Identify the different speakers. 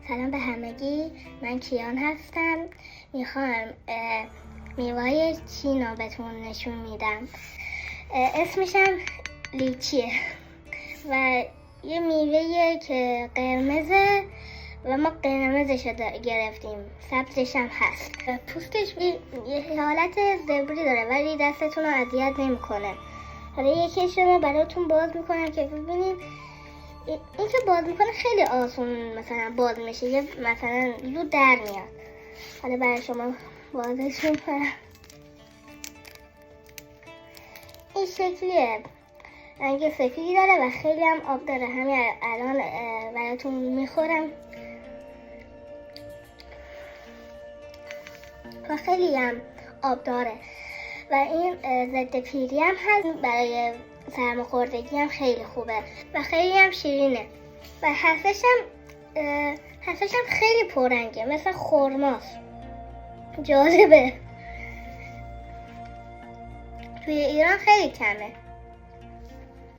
Speaker 1: سلام به همگی، من کیان هستم. میخوام میوه‌های چین رو بهتون نشون میدم. اسمشم لیچیه و یه میوهیه که قرمزه و ما قرمزش رو گرفتیم، سبزش هم هست. پوستش یه حالت زبری داره ولی دستتون رو اذیت نمیکنه. حالا یکیش رو براتون باز میکنم که ببینید. این که باز میکنه خیلی آسون مثلا باز میشه، یه مثلا زود در میاد. حالا برای شما بازش میکنم. این شکلیه، رنگ سفیدی داره و خیلی هم آب داره. همین الان براتون میخورم و خیلی هم آب داره و این ضد پیری هم هست. برای سرماخوردگی هم خیلی خوبه و خیلی هم شیرینه و حسش هم خیلی پررنگه، مثل خرماست. جالبه. توی ایران خیلی کمه.